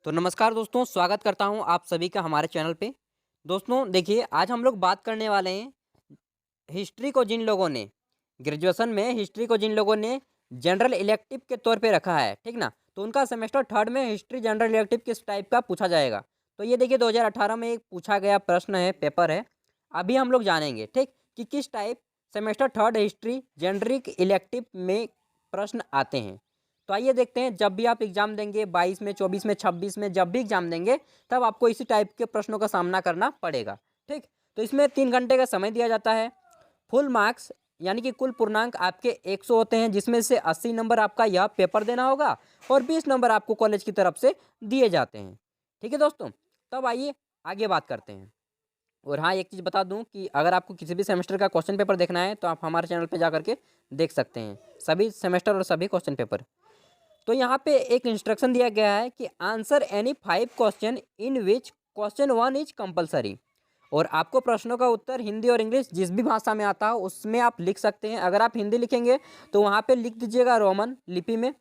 तो नमस्कार दोस्तों, स्वागत करता हूं आप सभी का हमारे चैनल पे। दोस्तों देखिए, आज हम लोग बात करने वाले हैं हिस्ट्री को जिन लोगों ने ग्रेजुएशन में हिस्ट्री को जिन लोगों ने जनरल इलेक्टिव के तौर पे रखा है, ठीक ना। तो उनका सेमेस्टर थर्ड में हिस्ट्री जनरल इलेक्टिव किस टाइप का पूछा जाएगा। तो ये देखिए 2018 में एक पूछा गया प्रश्न है, पेपर है। अभी हम लोग जानेंगे, ठीक, कि किस type semester third history generic elective में प्रश्न आते हैं। तो आइए देखते हैं, जब भी आप एग्जाम देंगे 22 में, 24 में, 26 में, जब भी एग्जाम देंगे तब आपको इसी टाइप के प्रश्नों का सामना करना पड़ेगा। ठीक, तो इसमें 3 घंटे का समय दिया जाता है। फुल मार्क्स यानी कि कुल पूर्णांक आपके 100 होते हैं, जिसमें से 80 नंबर आपका यह पेपर देना होगा और 20 नंबर आपको कॉलेज की तरफ से दिए जाते हैं। ठीक है दोस्तों, तब आइए आगे बात करते हैं। और हाँ, एक चीज़ बता दूं कि अगर आपको किसी भी सेमेस्टर का क्वेश्चन पेपर देखना है तो आप हमारे चैनल पर जा करके देख सकते हैं सभी सेमेस्टर और सभी क्वेश्चन पेपर। तो यहाँ पे एक इंस्ट्रक्शन दिया गया है कि answer any 5 question in which question 1 is compulsory. और आपको प्रश्नों का उत्तर हिंदी और इंग्लिश जिस भी भाषा में आता हो उसमें आप लिख सकते हैं। अगर आप हिंदी लिखेंगे तो वहाँ पे लिख दीजिएगा रोमन लिपि में,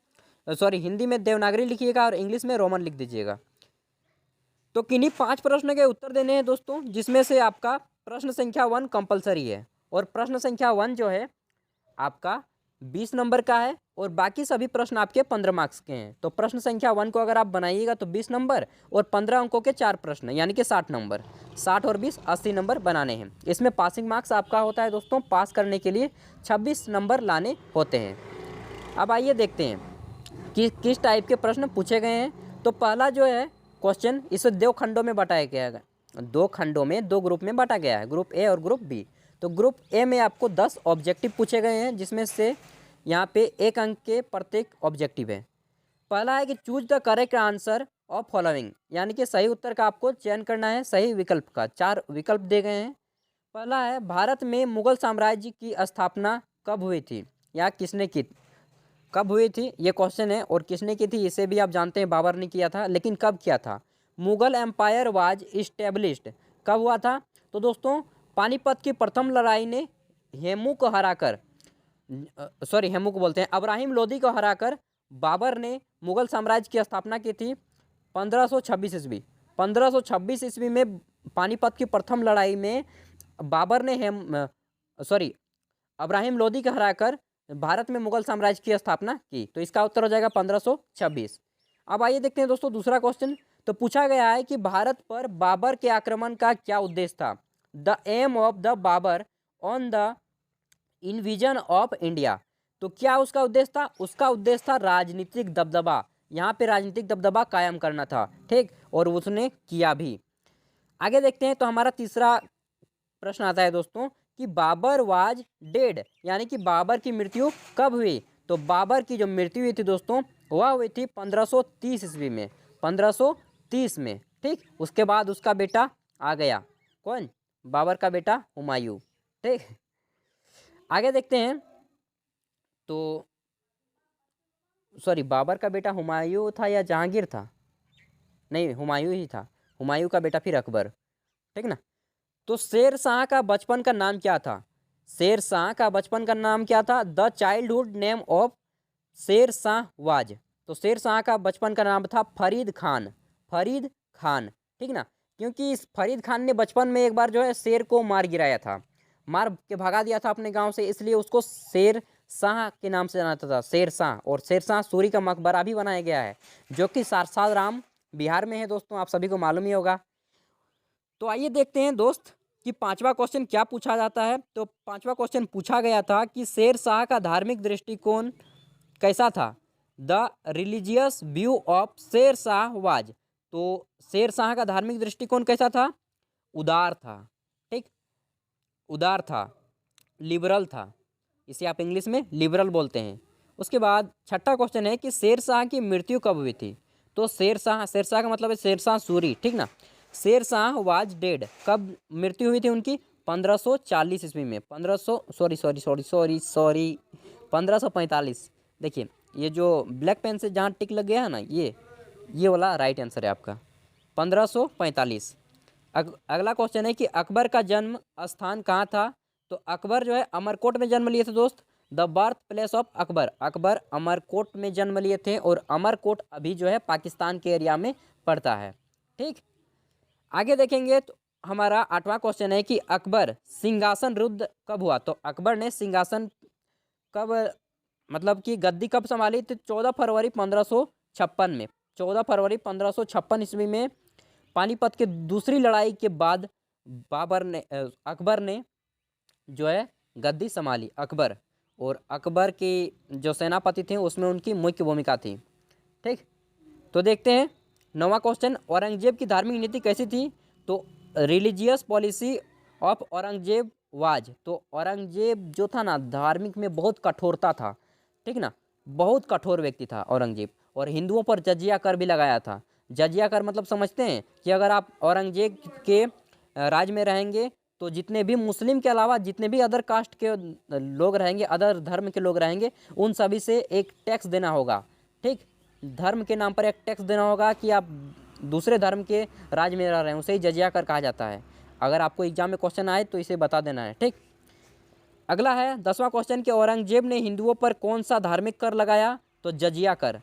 सॉरी हिंदी में देवनागरी लिखिएगा और इंग्लिश में रोमन लिख दीजिएगा। तो किन्हीं 5 प्रश्न के उत्तर देने हैं दोस्तों, जिसमें से आपका प्रश्न संख्या 1 कंपलसरी है। और प्रश्न संख्या 1 जो है आपका 20 नंबर का है और बाकी सभी प्रश्न आपके 15 मार्क्स के हैं। तो प्रश्न संख्या 1 को अगर आप बनाइएगा तो 20 नंबर और 15 अंकों के 4 प्रश्न यानी कि 60 नंबर, 60 और 20 80 नंबर बनाने हैं। इसमें पासिंग मार्क्स आपका होता है दोस्तों, पास करने के लिए 26 नंबर लाने होते हैं। अब आइए देखते हैं कि किस टाइप के प्रश्न पूछे गए हैं। तो पहला जो है क्वेश्चन, इसे 2 खंडों में बांटा गया है, 2 खंडों में 2 ग्रुप में बांटा गया है, ग्रुप ए और ग्रुप बी। तो ग्रुप ए में आपको 10 ऑब्जेक्टिव पूछे गए हैं, जिसमें से यहाँ पे 1 अंक के प्रत्येक ऑब्जेक्टिव है। पहला है कि choose the correct answer of following, यानी कि सही उत्तर का आपको चयन करना है, सही विकल्प का। 4 विकल्प दिए गए हैं। पहला है भारत में मुगल साम्राज्य की स्थापना कब हुई थी या किसने की, कब हुई थी ये क्वेश्चन है। और किसने की थी इसे भी आप जानते हैं, बाबर ने किया था, लेकिन कब किया था। मुगल एम्पायर वाज इस्टेब्लिश्ड कब हुआ था। तो दोस्तों पानीपत की प्रथम लड़ाई ने हेमू को हराकर, सॉरी हेमू को बोलते हैं, अब्राहिम लोदी को हराकर बाबर ने मुगल साम्राज्य की स्थापना की थी 1526 ईस्वी। 1526 ईस्वी में पानीपत की प्रथम लड़ाई में बाबर ने अब्राहिम लोदी को हराकर भारत में मुगल साम्राज्य की स्थापना की। तो इसका उत्तर हो जाएगा 1526। अब आइए देखते हैं दोस्तों दूसरा क्वेश्चन। तो पूछा गया है कि भारत पर बाबर के आक्रमण का क्या उद्देश्य था। The aim of the Babar on the invasion of India. तो क्या उसका उद्देश्य था, उसका उद्देश्य था राजनीतिक दबदबा, यहाँ पे राजनीतिक दबदबा कायम करना था। ठीक, और उसने किया भी। आगे देखते हैं। तो हमारा तीसरा प्रश्न आता है दोस्तों कि बाबर वाज डेड, यानी कि बाबर की मृत्यु कब हुई। तो बाबर की जो मृत्यु हुई थी दोस्तों वह हुई थी 1530 ईस्वी में, 1530 में। ठीक, उसके बाद उसका बेटा आ गया, कौन, बाबर का बेटा हुमायूं। ठीक, आगे देखते हैं। तो सॉरी, बाबर का बेटा हुमायूं था या जहांगीर था, नहीं हुमायूं ही था, हुमायूं का बेटा फिर अकबर। ठीक ना। तो शेर शाह का बचपन का नाम क्या था। शेर शाह का बचपन का नाम क्या था। The childhood name of Sher Shah was. तो शेर शाह का बचपन का नाम था फरीद खान, फरीद खान। ठीक ना, क्योंकि इस फरीद खान ने बचपन में एक बार जो है शेर को मार गिराया था, मार के भगा दिया था अपने गांव से, इसलिए उसको शेर शाह के नाम से जाना था, शेर शाह। और शेर शाह सूरी का मकबरा भी बनाया गया है, जो कि सासाराम बिहार में है दोस्तों, आप सभी को मालूम ही होगा। तो आइए देखते हैं दोस्त कि 5वां क्वेश्चन क्या पूछा जाता है। तो 5वां क्वेश्चन पूछा गया था कि शेर शाह का धार्मिक दृष्टिकोण कैसा था। The religious view of Sher Shah was. तो शेर शाह का धार्मिक दृष्टिकोण कैसा था, उदार था। ठीक, उदार था, लिबरल था, इसे आप इंग्लिश में लिबरल बोलते हैं। उसके बाद 6ठा क्वेश्चन है कि शेर शाह की मृत्यु कब हुई थी। तो शेर शाह, शेर शाह का मतलब है शेर शाह सूरी। ठीक ना, शेर शाह वाज डेड, कब मृत्यु हुई थी उनकी, 1540 ईस्वी में, 1500 sorry sorry sorry sorry sorry 1545। देखिए ये जो ब्लैक पेन से जहाँ टिक लग गया है ना, ये वाला राइट आंसर है आपका, 1545। अगला क्वेश्चन है कि अकबर का जन्म स्थान कहाँ था। तो अकबर जो है अमरकोट में जन्म लिए थे दोस्त। The birth place of Akbar, Akbar Amarkot में जन्म लिए थे और अमरकोट अभी जो है पाकिस्तान के एरिया में पड़ता है। ठीक, आगे देखेंगे तो हमारा 8वां क्वेश्चन है कि अकबर सिंहासन रुद्ध कब हुआ। तो अकबर ने सिंहासन कब, मतलब कि गद्दी कब संभाली, तो 14 फरवरी 1556 में। 14 फरवरी 1556 ईस्वी में पानीपत के दूसरी लड़ाई के बाद अकबर ने जो है गद्दी संभाली, अकबर। और अकबर की जो सेनापति थे उसमें उनकी मुख्य भूमिका थी। ठीक, तो देखते हैं 9वां क्वेश्चन, औरंगजेब की धार्मिक नीति कैसी थी। तो religious policy of Aurangzeb was, तो औरंगजेब जो था ना धार्मिक में बहुत कठोरता था। ठीक ना, बहुत कठोर व्यक्ति था औरंगजेब। और हिंदुओं पर जजिया कर भी लगाया था। जजिया कर मतलब समझते हैं कि अगर आप औरंगजेब के राज में रहेंगे तो जितने भी मुस्लिम के अलावा जितने भी अदर कास्ट के लोग रहेंगे, अदर धर्म के लोग रहेंगे, उन सभी से एक टैक्स देना होगा। ठीक, धर्म के नाम पर एक टैक्स देना होगा कि आप दूसरे धर्म के राज में रह रहे हैं, उसे ही जजिया कर कहा जाता है। अगर आपको एग्जाम में क्वेश्चन आए तो इसे बता देना है। ठीक, अगला है 10वां क्वेश्चन कि औरंगजेब ने हिंदुओं पर कौन सा धार्मिक कर लगाया। तो जजिया कर,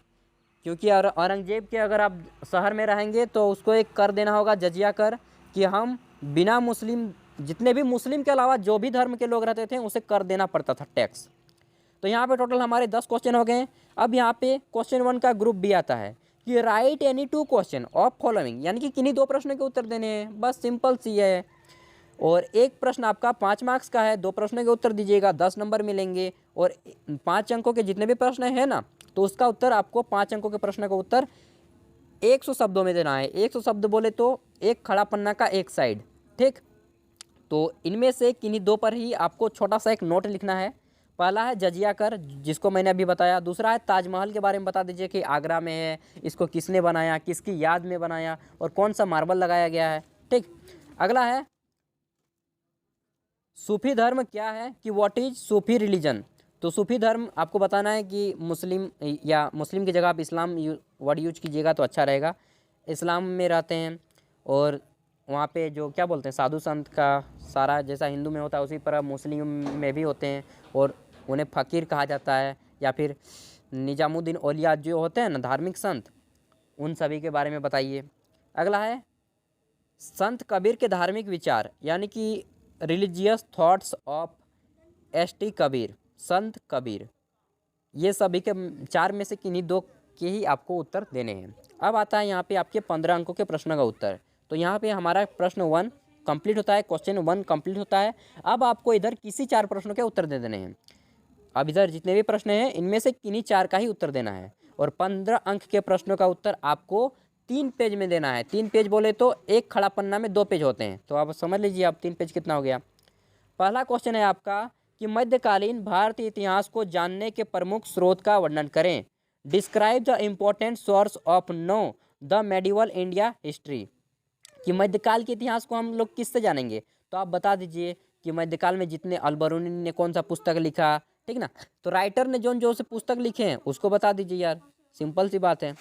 क्योंकि औरंगजेब के अगर आप शहर में रहेंगे तो उसको एक कर देना होगा जजिया कर, कि हम बिना मुस्लिम, जितने भी मुस्लिम के अलावा जो भी धर्म के लोग रहते थे उसे कर देना पड़ता था टैक्स। तो यहाँ पे टोटल हमारे 10 क्वेश्चन हो गए। अब यहाँ पे क्वेश्चन 1 का ग्रुप भी आता है कि right any 2 question of following, यानी कि किन्हीं 2 प्रश्नों के उत्तर देने हैं, बस सिंपल सी है। और एक प्रश्न आपका 5 मार्क्स का है, 2 प्रश्नों के उत्तर दीजिएगा, 10 नंबर मिलेंगे। और 5 अंकों के जितने भी प्रश्न हैं ना, तो उसका उत्तर आपको 5 अंकों के प्रश्न का उत्तर 100 शब्दों में देना है। 100 शब्द बोले तो एक खड़ा पन्ना का एक साइड। ठीक, तो इनमें से किन्हीं 2 पर ही आपको छोटा सा एक नोट लिखना है। पहला है जजिया कर, जिसको मैंने अभी बताया। दूसरा है ताजमहल के बारे में बता दीजिए कि आगरा में है, इसको किसने बनाया, किसकी याद में बनाया और कौन सा मार्बल लगाया गया है। ठीक, अगला है सूफी धर्म क्या है, कि व्हाट इज सूफी रिलीजन। तो सूफी धर्म आपको बताना है कि मुस्लिम, या मुस्लिम की जगह आप इस्लाम वर्ड यूज कीजिएगा तो अच्छा रहेगा। इस्लाम में रहते हैं और वहाँ पे जो क्या बोलते हैं साधु संत का सारा जैसा हिंदू में होता है उसी तरह मुस्लिम में भी होते हैं, और उन्हें फ़कीर कहा जाता है, या फिर निजामुद्दीन औलिया जो होते हैं ना धार्मिक संत, उन सभी के बारे में बताइए। अगला है संत कबीर के धार्मिक विचार, यानी कि religious thoughts of ST. Kabir, संत कबीर। ये सभी के 4 में से किन्हीं 2 के ही आपको उत्तर देने हैं। अब आता है यहाँ पे आपके 15 अंकों के प्रश्न का उत्तर। तो यहाँ पे हमारा प्रश्न 1 कंप्लीट होता है, क्वेश्चन 1 कंप्लीट होता है। अब आपको इधर किसी 4 प्रश्नों के उत्तर दे देने हैं। अब इधर जितने भी प्रश्न हैं इनमें से किन्हीं 4 का ही उत्तर देना है। और 15 अंक के प्रश्नों का उत्तर आपको 3 पेज में देना है। 3 पेज बोले तो एक खड़ा पन्ना में 2 पेज होते हैं, तो आप समझ लीजिए आप 3 पेज कितना हो गया। पहला क्वेश्चन है आपका कि मध्यकालीन भारतीय इतिहास को जानने के प्रमुख स्रोत का वर्णन करें। Describe the important source of know the medieval India history, कि मध्यकाल के इतिहास को हम लोग किससे जानेंगे। तो आप बता दीजिए कि मध्यकाल में जितने अलबरूनी ने कौन सा पुस्तक लिखा। ठीक ना, तो राइटर ने जो से पुस्तक लिखे हैं उसको बता दीजिए यार, सिंपल सी बात है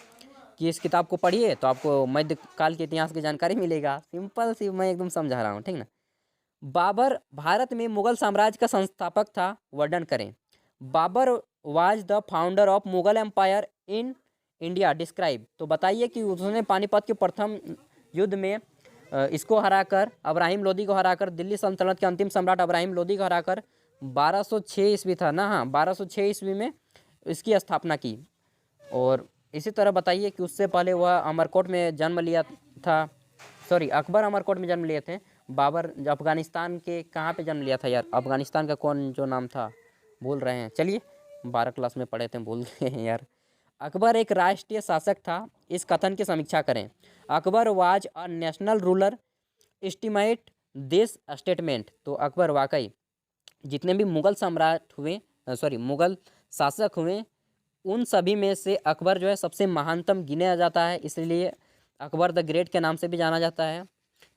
कि इस किताब को पढ़िए तो आपको मध्यकाल के इतिहास की जानकारी मिलेगा। सिंपल सी, मैं एकदम समझा रहा हूँ। ठीक ना, बाबर भारत में मुगल साम्राज्य का संस्थापक था, वर्णन करें। Babar was the founder of Mughal empire in India, describe, तो बताइए कि उसने पानीपत के प्रथम युद्ध में इसको हराकर, अब्राहिम लोदी को हराकर, दिल्ली सल्तनत के अंतिम सम्राट अब्राहिम लोदी को हराकर 1206 ईस्वी था ना, हाँ 1206 ईस्वी में इसकी स्थापना की। और इसी तरह बताइए कि उससे पहले वह अमरकोट में जन्म लिया था, सॉरी अकबर अमरकोट में जन्म लिए थे। बाबर अफगानिस्तान के कहाँ पे जन्म लिया था यार, अफगानिस्तान का कौन जो नाम था भूल रहे हैं, चलिए 12 क्लास में पढ़े थे भूल गए हैं यार। अकबर एक राष्ट्रीय शासक था, इस कथन की समीक्षा करें। Akbar was a national ruler, estimate this statement, तो अकबर वाकई जितने भी मुगल सम्राट हुए, मुगल शासक हुए, उन सभी में से अकबर जो है सबसे महानतम गिना जाता है, इसलिए अकबर द ग्रेट के नाम से भी जाना जाता है।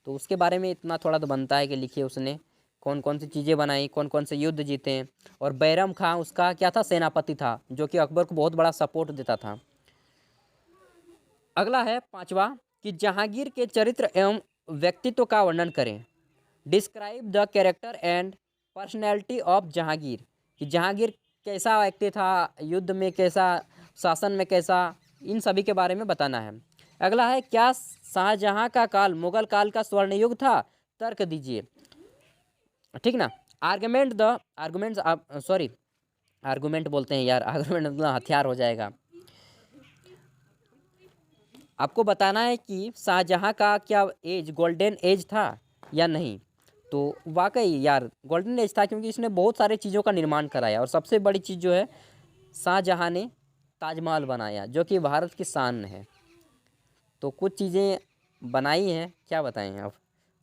तो उसके बारे में इतना थोड़ा तो बनता है कि लिखिए उसने कौन कौन सी चीज़ें बनाई, कौन कौन से युद्ध जीते हैं। और बैरम खां उसका क्या था, सेनापति था, जो कि अकबर को बहुत बड़ा सपोर्ट देता था। अगला है 5वां कि जहांगीर के चरित्र एवं व्यक्तित्व का वर्णन करें। Describe the character and personality of Jahangir, कि जहांगीर कैसा व्यक्ति था, युद्ध में कैसा, शासन में कैसा, इन सभी के बारे में बताना है। अगला है, क्या शाहजहां का काल मुगल काल का स्वर्ण युग था? तर्क दीजिए। ठीक ना। आर्गुमेंट बोलते हैं यार, आर्गुमेंट मतलब हथियार हो जाएगा। आपको बताना है कि शाहजहां का क्या एज गोल्डन एज था या नहीं। तो वाकई यार गोल्डन एज था, क्योंकि इसने बहुत सारे चीज़ों का निर्माण कराया, और सबसे बड़ी चीज़ जो है, शाहजहां ने ताजमहल बनाया, जो कि भारत की शान है। तो कुछ चीज़ें बनाई हैं, क्या बताएं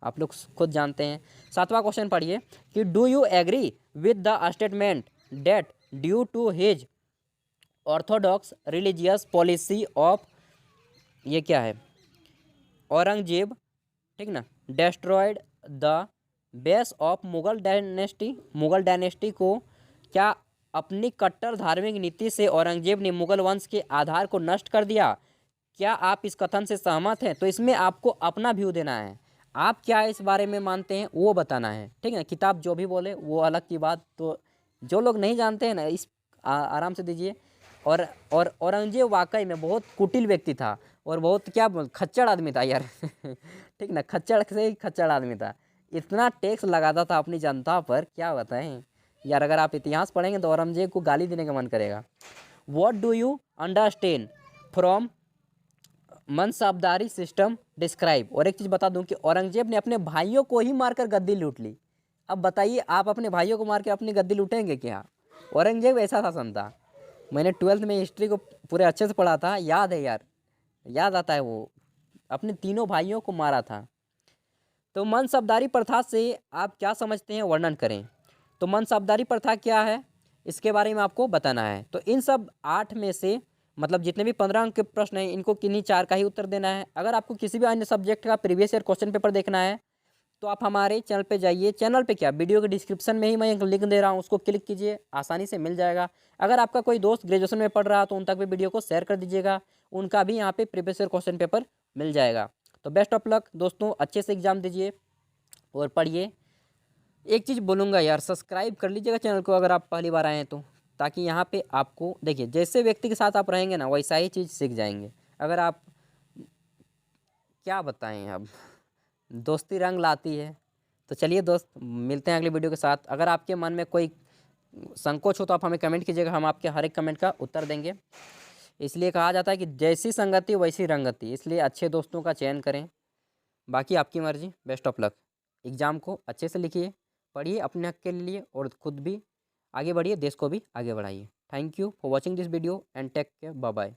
आप लोग खुद जानते हैं। सातवां क्वेश्चन पढ़िए कि do you agree with the statement that due to his orthodox religious policy of, ये क्या है, औरंगजेब, ठीक ना, destroyed the base of Mughal dynasty को, क्या अपनी कट्टर धार्मिक नीति से औरंगजेब ने मुगल वंश के आधार को नष्ट कर दिया? क्या आप इस कथन से सहमत हैं? तो इसमें आपको अपना व्यू देना है, आप क्या इस बारे में मानते हैं वो बताना है। ठीक है, किताब जो भी बोले वो अलग की बात, तो जो लोग नहीं जानते हैं ना, इस आराम से दीजिए। और औरंगजेब वाकई में बहुत कुटिल व्यक्ति था, और बहुत क्या खच्चड़ आदमी था यार ठीक ना, खच्चड़ से ही खच्चड़ आदमी था। इतना टैक्स लगाता था अपनी जनता पर, क्या बताएं यार। अगर आप इतिहास पढ़ेंगे तो औरंगजेब को गाली देने का मन करेगा। What do you understand from मनसबदारी system describe. और एक चीज़ बता दूं कि औरंगजेब ने अपने भाइयों को ही मारकर गद्दी लूट ली। अब बताइए, आप अपने भाइयों को मार के अपनी गद्दी लूटेंगे क्या? औरंगजेब ऐसा शासन था। मैंने 12th में हिस्ट्री को पूरे अच्छे से पढ़ा था, याद है यार, याद आता है। वो अपने तीनों भाइयों को मारा था। तो मनसबदारी प्रथा से आप क्या समझते हैं, वर्णन करें। तो मनसबदारी प्रथा क्या है, इसके बारे में आपको बताना है। तो इन सब 8 में से, मतलब जितने भी 15 अंक के प्रश्न हैं, इनको किन्हीं 4 का ही उत्तर देना है। अगर आपको किसी भी अन्य सब्जेक्ट का प्रीवियस ईयर क्वेश्चन पेपर देखना है, तो आप हमारे चैनल पे जाइए। चैनल पे क्या, वीडियो के डिस्क्रिप्शन में ही मैं एक लिंक दे रहा हूँ, उसको क्लिक कीजिए, आसानी से मिल जाएगा। अगर आपका कोई दोस्त ग्रेजुएशन में पढ़ रहा है तो उन तक भी वीडियो को शेयर कर दीजिएगा, उनका भी यहाँ पे प्रीवियस ईयर क्वेश्चन पेपर मिल जाएगा। तो बेस्ट ऑफ लक दोस्तों, अच्छे से एग्जाम दीजिए और पढ़िए। एक चीज़ बोलूँगा यार, सब्सक्राइब कर लीजिएगा चैनल को अगर आप पहली बार आए हैं तो, ताकि यहाँ पे आपको देखिए, जैसे व्यक्ति के साथ आप रहेंगे ना, वैसा ही चीज़ सीख जाएंगे। अगर आप, क्या बताएं अब, दोस्ती रंग लाती है। तो चलिए दोस्त, मिलते हैं अगली वीडियो के साथ। अगर आपके मन में कोई संकोच हो तो आप हमें कमेंट कीजिएगा, हम आपके हर एक कमेंट का उत्तर देंगे। इसलिए कहा जाता है कि जैसी संगति वैसी रंगति, इसलिए अच्छे दोस्तों का चयन करें। बाकी आपकी मर्जी। Best of luck. एग्ज़ाम को अच्छे से लिखिए, पढ़िए अपने हक के लिए, और खुद भी आगे बढ़िए, देश को भी आगे बढ़ाइए। Thank you for watching this video and take care, bye bye.